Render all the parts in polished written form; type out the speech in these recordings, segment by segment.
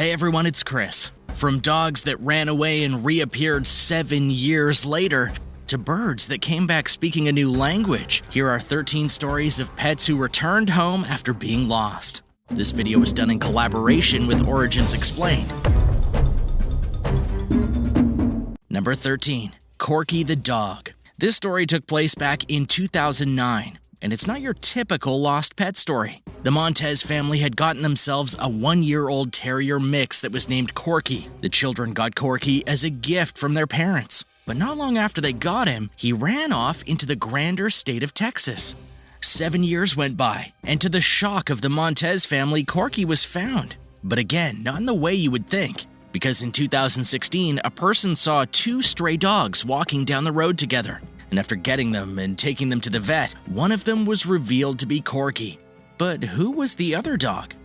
Hey everyone, it's Chris. From dogs that ran away and reappeared 7 years later, to birds that came back speaking a new language, here are 13 stories of pets who returned home after being lost. This video was done in collaboration with Origins Explained. Number 13. Corky the Dog. This story took place back in 2009. And it's not your typical lost pet story. The Montez family had gotten themselves a 1-year-old terrier mix that was named Corky. The children got Corky as a gift from their parents. But not long after they got him, he ran off into the grander state of Texas. 7 years went by, and to the shock of the Montez family, Corky was found. But again, not in the way you would think. Because in 2016, a person saw 2 stray dogs walking down the road together. And after getting them and taking them to the vet, one of them was revealed to be Corky. But who was the other dog?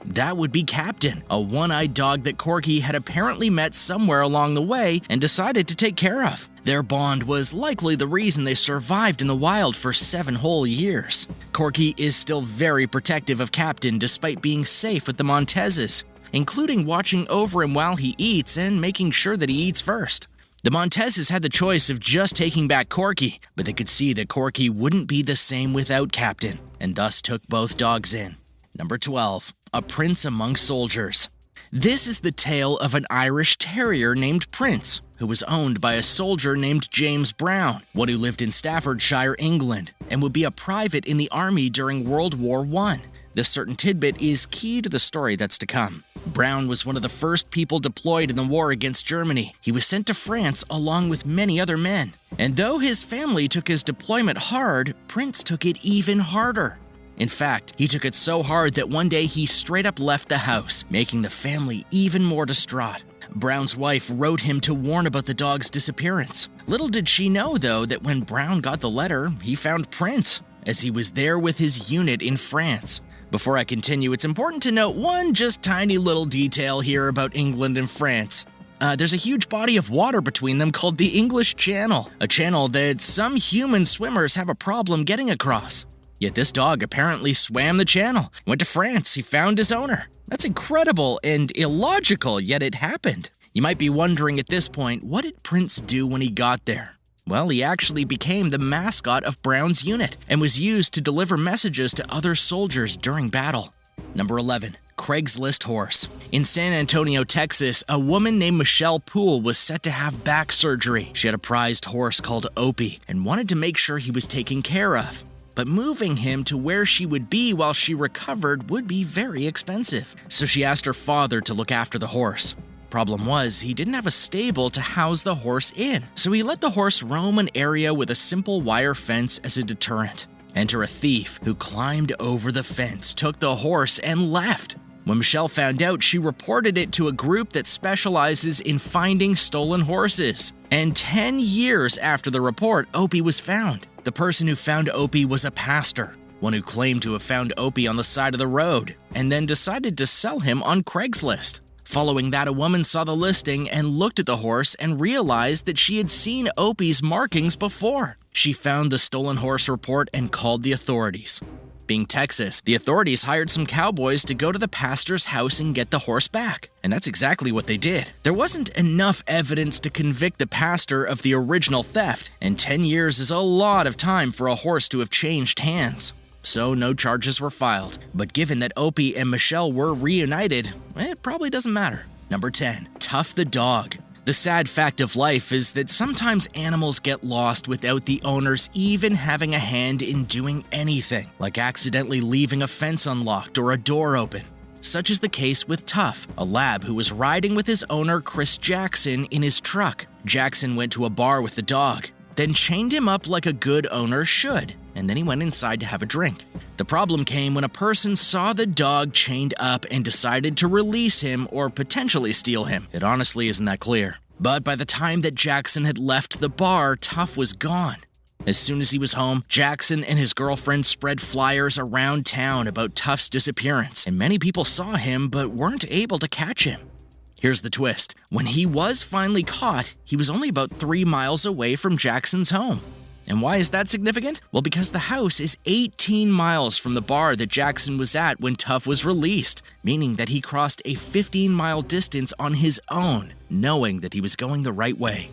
That would be Captain, a one-eyed dog that Corky had apparently met somewhere along the way and decided to take care of. Their bond was likely the reason they survived in the wild for 7 whole years. Corky is still very protective of Captain despite being safe with the Montezes, including watching over him while he eats and making sure that he eats first. The Montezes had the choice of just taking back Corky, but they could see that Corky wouldn't be the same without Captain, and thus took both dogs in. Number 12. A Prince Among Soldiers. This is the tale of an Irish Terrier named Prince, who was owned by a soldier named James Brown, one who lived in Staffordshire, England, and would be a private in the army during World War I. This certain tidbit is key to the story that's to come. Brown was one of the first people deployed in the war against Germany. He was sent to France along with many other men. And though his family took his deployment hard, Prince took it even harder. In fact, he took it so hard that one day he straight up left the house, making the family even more distraught. Brown's wife wrote him to warn about the dog's disappearance. Little did she know, though, that when Brown got the letter, he found Prince, as he was there with his unit in France. Before I continue, it's important to note one just tiny little detail here about England and France. There's a huge body of water between them called the English Channel, a channel that some human swimmers have a problem getting across. Yet this dog apparently swam the channel, went to France, he found his owner. That's incredible and illogical, yet it happened. You might be wondering at this point, what did Prince do when he got there? Well, he actually became the mascot of Brown's unit and was used to deliver messages to other soldiers during battle. Number 11. CRAIGSLIST horse. In San Antonio, Texas, a woman named Michelle Poole was set to have back surgery. She had a prized horse called Opie and wanted to make sure he was taken care of. But moving him to where she would be while she recovered would be very expensive. So she asked her father to look after the horse. Problem was, he didn't have a stable to house the horse in, so he let the horse roam an area with a simple wire fence as a deterrent. Enter a thief who climbed over the fence, took the horse, and left. When Michelle found out, she reported it to a group that specializes in finding stolen horses. And 10 years after the report, Opie was found. The person who found Opie was a pastor, one who claimed to have found Opie on the side of the road, and then decided to sell him on Craigslist. Following that, a woman saw the listing and looked at the horse and realized that she had seen Opie's markings before. She found the stolen horse report and called the authorities. Being Texas, the authorities hired some cowboys to go to the pastor's house and get the horse back. And that's exactly what they did. There wasn't enough evidence to convict the pastor of the original theft, and 10 years is a lot of time for a horse to have changed hands. So no charges were filed. But given that Opie and Michelle were reunited, it probably doesn't matter. Number 10. TUFF the Dog. The sad fact of life is that sometimes animals get lost without the owners even having a hand in doing anything, like accidentally leaving a fence unlocked or a door open. Such is the case with TUFF, a lab who was riding with his owner Chris Jackson in his truck. Jackson went to a bar with the dog, then chained him up like a good owner should, and then he went inside to have a drink. The problem came when a person saw the dog chained up and decided to release him or potentially steal him. It honestly isn't that clear. But by the time that Jackson had left the bar, TUFF was gone. As soon as he was home, Jackson and his girlfriend spread flyers around town about TUFF's disappearance, and many people saw him but weren't able to catch him. Here's the twist. When he was finally caught, he was only about 3 miles away from Jackson's home. And why is that significant? Well, because the house is 18 miles from the bar that Jackson was at when TUFF was released, meaning that he crossed a 15-mile distance on his own, knowing that he was going the right way.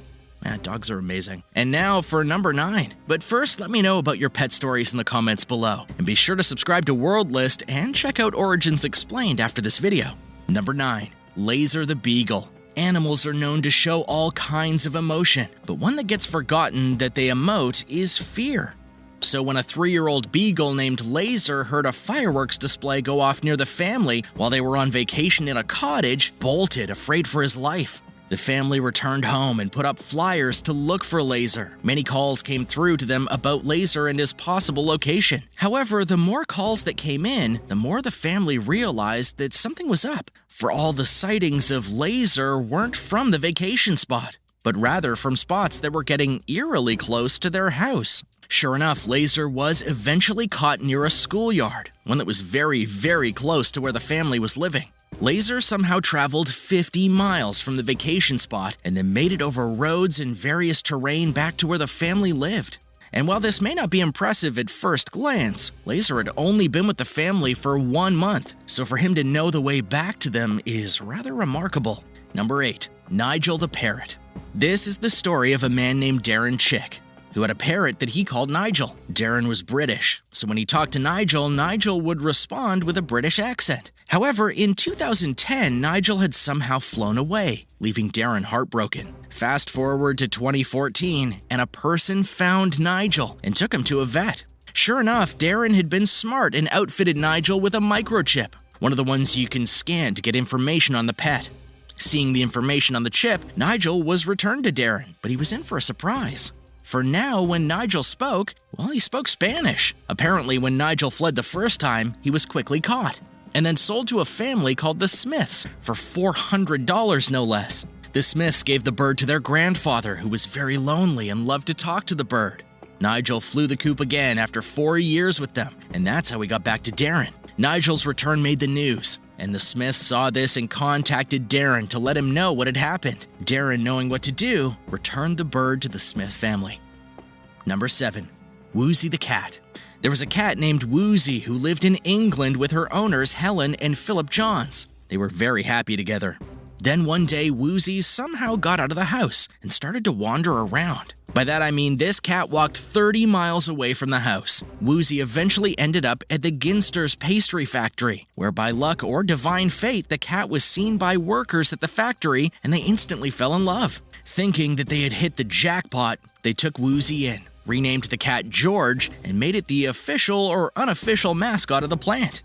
Dogs are amazing. And now for number 9. But first, let me know about your pet stories in the comments below. And be sure to subscribe to World List and check out Origins Explained after this video. Number 9. Laser the Beagle. Animals are known to show all kinds of emotion, but one that gets forgotten that they emote is fear. So when a 3-year-old beagle named Laser heard a fireworks display go off near the family while they were on vacation in a cottage, bolted, afraid for his life. The family returned home and put up flyers to look for Laser. Many calls came through to them about Laser and his possible location. However, the more calls that came in, the more the family realized that something was up. For all the sightings of Laser weren't from the vacation spot, but rather from spots that were getting eerily close to their house. Sure enough, Laser was eventually caught near a schoolyard, one that was very, very close to where the family was living. Laser somehow traveled 50 miles from the vacation spot and then made it over roads and various terrain back to where the family lived. And while this may not be impressive at first glance, Laser had only been with the family for 1 month, so for him to know the way back to them is rather remarkable. Number 8. Nigel the Parrot. This is the story of a man named Darren Chick, who had a parrot that he called Nigel. Darren was British, so when he talked to Nigel, Nigel would respond with a British accent. However, in 2010, Nigel had somehow flown away, leaving Darren heartbroken. Fast forward to 2014, and a person found Nigel and took him to a vet. Sure enough, Darren had been smart and outfitted Nigel with a microchip, one of the ones you can scan to get information on the pet. Seeing the information on the chip, Nigel was returned to Darren, but he was in for a surprise. For now, when Nigel spoke, well, he spoke Spanish. Apparently, when Nigel fled the first time, he was quickly caught and then sold to a family called the Smiths for $400 no less. The Smiths gave the bird to their grandfather, who was very lonely and loved to talk to the bird. Nigel flew the coop again after 4 years with them, and that's how he got back to Darren. Nigel's return made the news, and the Smiths saw this and contacted Darren to let him know what had happened. Darren, knowing what to do, returned the bird to the Smith family. Number 7. Woosie the cat. There was a cat named Woosie who lived in England with her owners Helen and Philip Johns. They were very happy together. Then one day, Woosie somehow got out of the house and started to wander around. By that I mean this cat walked 30 miles away from the house. Woosie eventually ended up at the Ginster's pastry factory, where by luck or divine fate, the cat was seen by workers at the factory and they instantly fell in love. Thinking that they had hit the jackpot, they took Woosie in, renamed the cat George, and made it the official or unofficial mascot of the plant.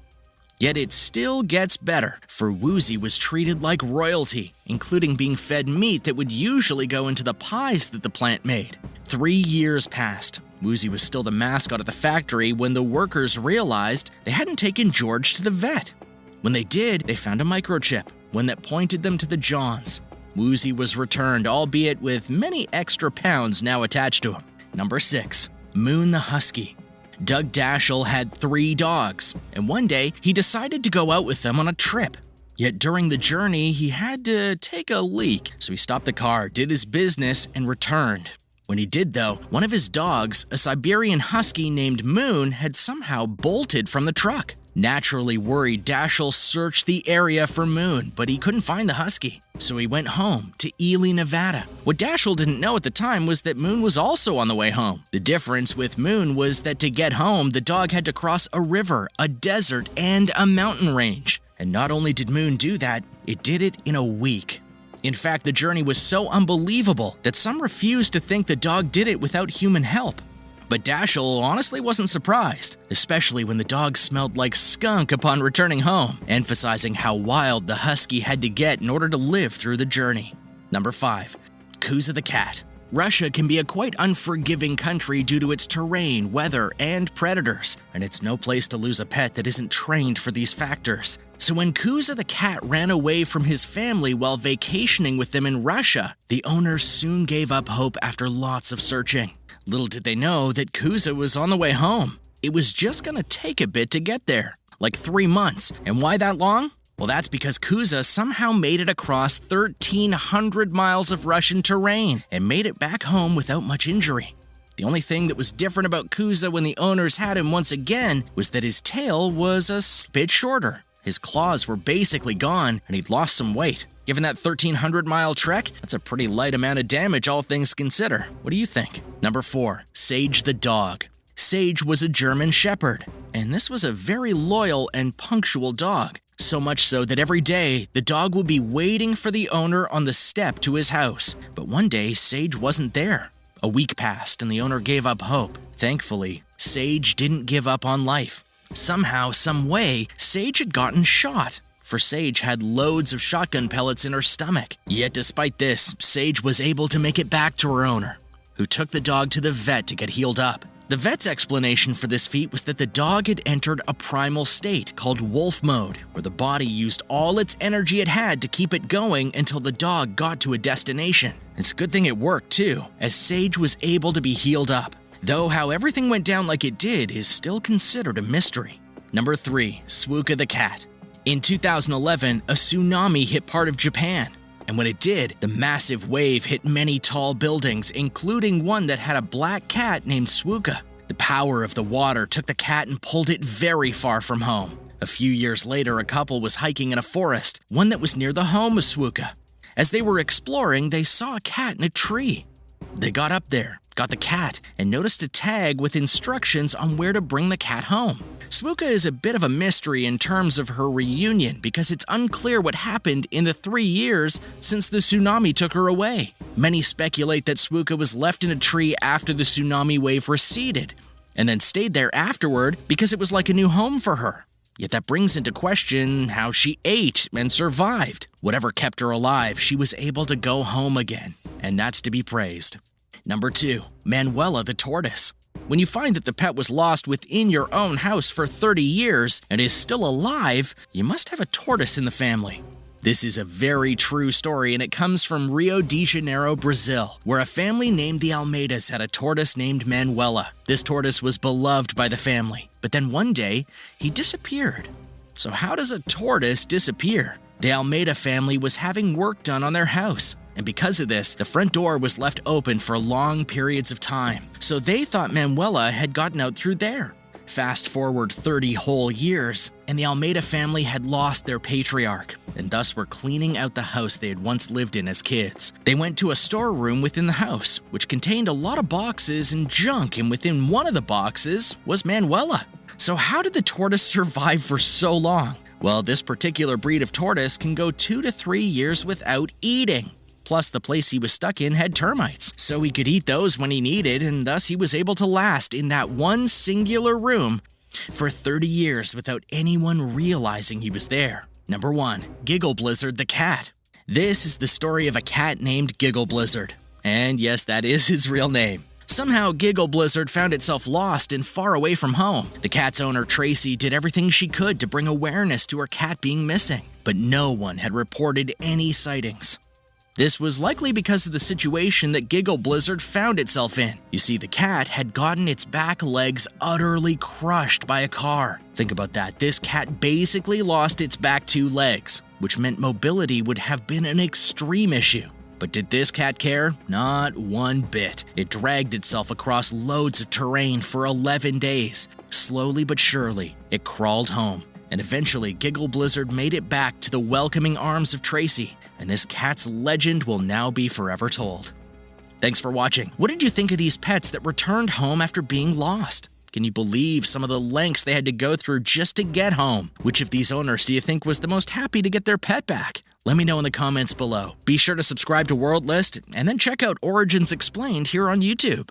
Yet it still gets better, for Woosie was treated like royalty, including being fed meat that would usually go into the pies that the plant made. 3 years passed. Woosie was still the mascot at the factory when the workers realized they hadn't taken George to the vet. When they did, they found a microchip, one that pointed them to the Johns. Woosie was returned, albeit with many extra pounds now attached to him. Number 6. Moon the Husky. Doug Dashel had 3 dogs, and one day he decided to go out with them on a trip. Yet during the journey, he had to take a leak, so he stopped the car, did his business, and returned. When he did though, one of his dogs, a Siberian Husky named Moon, had somehow bolted from the truck. Naturally worried, Dashel searched the area for Moon, but he couldn't find the Husky. So he went home to Ely, Nevada. What Dashel didn't know at the time was that Moon was also on the way home. The difference with Moon was that to get home, the dog had to cross a river, a desert, and a mountain range. And not only did Moon do that, it did it in a week. In fact, the journey was so unbelievable that some refused to think the dog did it without human help. But Dashel honestly wasn't surprised, especially when the dog smelled like skunk upon returning home, emphasizing how wild the Husky had to get in order to live through the journey. Number 5. Kuza the cat. Russia can be a quite unforgiving country due to its terrain, weather, and predators, and it's no place to lose a pet that isn't trained for these factors. So when Kuza the cat ran away from his family while vacationing with them in Russia, the owners soon gave up hope after lots of searching. Little did they know that Kuza was on the way home. It was just gonna take a bit to get there, like 3 months. And why that long? Well, that's because Kuza somehow made it across 1,300 miles of Russian terrain and made it back home without much injury. The only thing that was different about Kuza when the owners had him once again was that his tail was a bit shorter. His claws were basically gone, and he'd lost some weight. Given that 1,300-mile trek, that's a pretty light amount of damage, all things considered. What do you think? Number 4. Sage the dog. Sage was a German Shepherd, and this was a very loyal and punctual dog. So much so that every day, the dog would be waiting for the owner on the step to his house. But one day, Sage wasn't there. A week passed, and the owner gave up hope. Thankfully, Sage didn't give up on life. Somehow, some way, Sage had gotten shot. For Sage had loads of shotgun pellets in her stomach. Yet despite this, Sage was able to make it back to her owner, who took the dog to the vet to get healed up. The vet's explanation for this feat was that the dog had entered a primal state called wolf mode, where the body used all its energy it had to keep it going until the dog got to a destination. It's a good thing it worked too, as Sage was able to be healed up. Though how everything went down like it did is still considered a mystery. Number 3. SUIKA the cat. In 2011, a tsunami hit part of Japan. And when it did, the massive wave hit many tall buildings, including one that had a black cat named SUIKA. The power of the water took the cat and pulled it very far from home. A few years later, a couple was hiking in a forest, one that was near the home of SUIKA. As they were exploring, they saw a cat in a tree. They got up there, got the cat, and noticed a tag with instructions on where to bring the cat home. SUIKA is a bit of a mystery in terms of her reunion because it's unclear what happened in the 3 years since the tsunami took her away. Many speculate that SUIKA was left in a tree after the tsunami wave receded, and then stayed there afterward because it was like a new home for her. Yet that brings into question how she ate and survived. Whatever kept her alive, she was able to go home again, and that's to be praised. Number 2. MANUELA the tortoise. When you find that the pet was lost within your own house for 30 years and is still alive, you must have a tortoise in the family. This is a very true story, and it comes from Rio de Janeiro, Brazil, where a family named the Almeidas had a tortoise named Manuela. This tortoise was beloved by the family, but then one day, he disappeared. So how does a tortoise disappear? The Almeida family was having work done on their house, and because of this, the front door was left open for long periods of time. So they thought Manuela had gotten out through there. Fast forward 30 whole years, and the Almeida family had lost their patriarch, and thus were cleaning out the house they had once lived in as kids. They went to a storeroom within the house, which contained a lot of boxes and junk, and within one of the boxes was Manuela. So how did the tortoise survive for so long? Well, this particular breed of tortoise can go 2 to 3 years without eating. Plus, the place he was stuck in had termites, so he could eat those when he needed, and thus he was able to last in that one singular room for 30 years without anyone realizing he was there. Number 1. GIGGLE-BLIZZARD the cat. This is the story of a cat named GIGGLE-BLIZZARD. And yes, that is his real name. Somehow, GIGGLE-BLIZZARD found itself lost and far away from home. The cat's owner, Tracy, did everything she could to bring awareness to her cat being missing, but no one had reported any sightings. This was likely because of the situation that GIGGLE-BLIZZARD found itself in. You see, the cat had gotten its back legs utterly crushed by a car. Think about that. This cat basically lost its back 2 legs, which meant mobility would have been an extreme issue. But did this cat care? Not one bit. It dragged itself across loads of terrain for 11 days. Slowly but surely, it crawled home. And eventually, GIGGLE-BLIZZARD made it back to the welcoming arms of Tracy, and this cat's legend will now be forever told. Thanks for watching. What did you think of these pets that returned home after being lost? Can you believe some of the lengths they had to go through just to get home? Which of these owners do you think was the most happy to get their pet back? Let me know in the comments below. Be sure to subscribe to World List, and then check out Origins Explained here on YouTube.